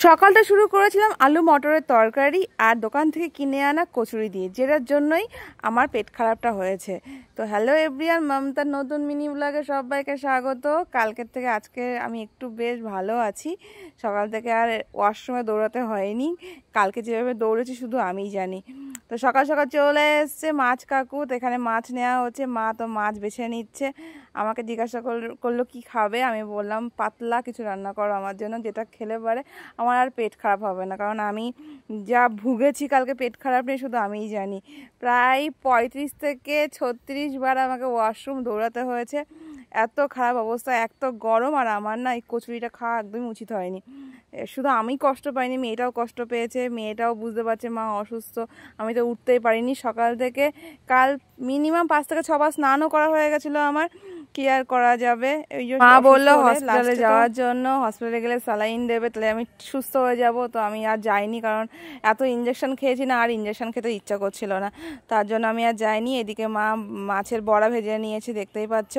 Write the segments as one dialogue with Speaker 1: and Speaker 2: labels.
Speaker 1: সকালটা শুরু করেছিলাম আলু মটরের তরকারি আর দোকান থেকে কিনে আনা কচুরি দিয়ে, যেটার জন্যই আমার পেট খারাপটা হয়েছে। তো হ্যালো এভরিওয়ান, মমতার নতুন মিনি ব্লগে সবাইকে স্বাগত। কালকের থেকে আজকে আমি একটু বেশ ভালো আছি। সকাল থেকে আর ওয়াশরুমে দৌড়াতে হয়নি। কালকে যেভাবে দৌড়েছি শুধু আমিই জানি। তো সকাল সকাল চলে এসছে মাছ কাকু, তো এখানে মাছ নেওয়া হচ্ছে। মা তো মাছ বেছে নিচ্ছে। আমাকে জিজ্ঞাসা করলো কি খাবে। আমি বললাম পাতলা কিছু রান্না করো আমার জন্য, যেটা খেলে পরে আমার আর পেট খারাপ হবে না। কারণ আমি যা ভুগেছি কালকে পেট খারাপ নিয়ে শুধু আমিই জানি। প্রায় 35 থেকে 36 বার আমাকে ওয়াশরুম দৌড়াতে হয়েছে। এত খারাপ অবস্থা, এক তো গরম, আর আমার না এই কচুরিটা খাওয়া একদমই উচিত হয়নি। শুধু আমি কষ্ট পাইনি, মেয়েটাও কষ্ট পেয়েছে। মেয়েটাও বুঝতে পারছে মা অসুস্থ। আমি তো উঠতেই পারিনি সকাল থেকে। কাল মিনিমাম 5 থেকে 6 বার স্নানও করা হয়ে গেছিলো আমার। কি আর করা যাবে। ওই যে মা বললো হসপিটালে যাওয়ার জন্য, হসপিটালে গেলে স্যালাইন দেবে, তাহলে আমি সুস্থ হয়ে যাব। তো আমি আর যাইনি, কারণ এত ইঞ্জেকশন খেয়েছি না, আর ইঞ্জেকশন খেতে ইচ্ছা করছিল না। তার জন্য আমি আর যাইনি। এদিকে মা মাছের বড়া ভেজে নিয়েছে, দেখতেই পাচ্ছ।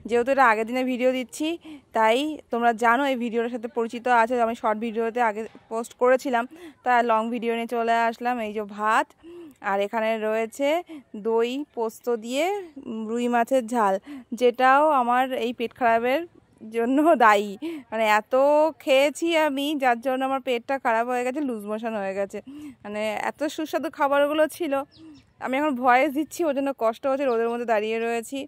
Speaker 1: যেহেতু এটা আগের দিনে ভিডিও দিচ্ছি, তাই তোমরা জানো এই ভিডিওটার সাথে পরিচিত আছে। আমি শর্ট ভিডিওতে আগে পোস্ট করেছিলাম, তাই লং ভিডিও নিয়ে চলে আসলাম। এই যে ভাত, আর এখানে রয়েছে দই পোস্ত দিয়ে রুই মাছের ঝাল, যেটাও আমার এই পেট খারাপের জন্য দায়ী। মানে এত খেয়েছি আমি, যার জন্য আমার পেটটা খারাপ হয়ে গেছে, লুজ মোশন হয়ে গেছে। মানে এত সুস্বাদু খাবারগুলো ছিল। আমি এখন ভয়েস দিচ্ছি, ওর জন্য কষ্ট হচ্ছে, রোদের মধ্যে দাঁড়িয়ে রয়েছি।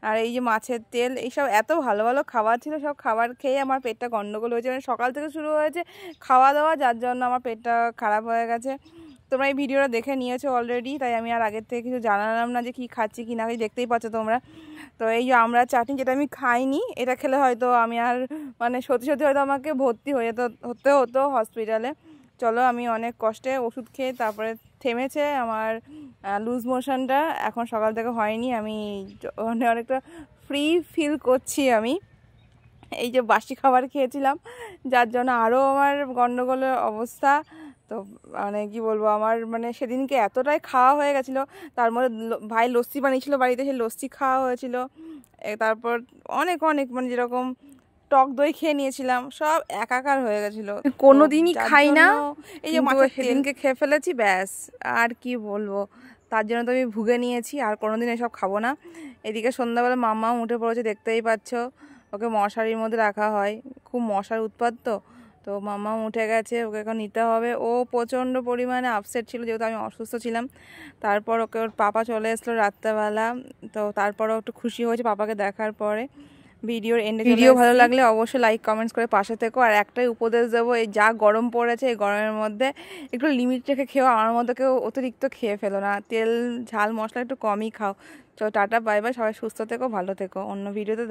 Speaker 1: আর এই যে মাছের তেল, এইসব এত ভালো ভালো খাবার ছিল, সব খাবার খেয়ে আমার পেটটা গন্ডগোল হয়েছে। মানে সকাল থেকে শুরু হয়েছে খাওয়া দাওয়া, যার জন্য আমার পেটটা খারাপ হয়ে গেছে। তোমরা এই ভিডিওটা দেখে নিয়েছো অলরেডি, তাই আমি আর আগের থেকে কিছু জানালাম না যে কি খাচ্ছি কি না খাচ্ছি, দেখতেই পাচ্ছ তোমরা। তো এই যে আমরা চাটনি, যেটা আমি খাইনি, এটা খেলে হয়তো আমি আর মানে সত্যি সত্যি হয়তো আমাকে ভর্তি হতে হতো হসপিটালে। চলো, আমি অনেক কষ্টে ওষুধ খেয়ে তারপরে থেমেছে আমার লুজ মোশনটা। এখন সকাল থেকে হয়নি, আমি অনেকটা ফ্রি ফিল করছি আমি। এই যে বাসি খাবার খেয়েছিলাম, যার জন্য আরও আমার গন্ডগোলের অবস্থা। তো মানে কি বলবো, আমার মানে সেদিনকে এতটাই খাওয়া হয়ে গেছিলো। তার মধ্যে ভাই লস্যি বানিয়েছিল বাড়িতে, সেই লস্যি খাওয়া হয়েছিল। তারপর অনেক অনেক মানে যেরকম টক দই খেয়ে নিয়েছিলাম, সব একাকার হয়ে গেছিলো। কোনো দিনই খাই না, এই যে মাছের সেদিনকে খেয়ে ফেলেছি, ব্যাস। আর কি বলবো, তার জন্য তো আমি ভুগে নিয়েছি, আর কোনোদিন এসব খাবো না। এদিকে সন্ধ্যাবেলা মাম্মাও উঠে পড়েছে, দেখতেই পাচ্ছ। ওকে মশারির মধ্যে রাখা হয়, খুব মশার উৎপাত। তো মাম্মা উঠে গেছে, ওকে এখন নিতে হবে। ও প্রচণ্ড পরিমাণে আপসেট ছিল, যেহেতু আমি অসুস্থ ছিলাম। তারপর ওকে ওর পাপা চলে এসলো রাত্রেবেলা। তো তারপরও একটু খুশি হয়েছে পাপাকে দেখার পরে। ভিডিওর এন্ডে ভিডিও ভালো লাগলে অবশ্যই লাইক কমেন্টস করে পাশে থেকো। আর একটাই উপদেশ দেবো, এই যা গরম পড়েছে, এই গরমের মধ্যে একটু লিমিট রেখে খেও। আমার মধ্যে কেউ অতিরিক্ত খেয়ে ফেলো না, তেল ঝাল মশলা একটু কমই খাও। তো টাটা বাই বাই, সবাই সুস্থ থেকো, ভালো থেকো। অন্য ভিডিওতে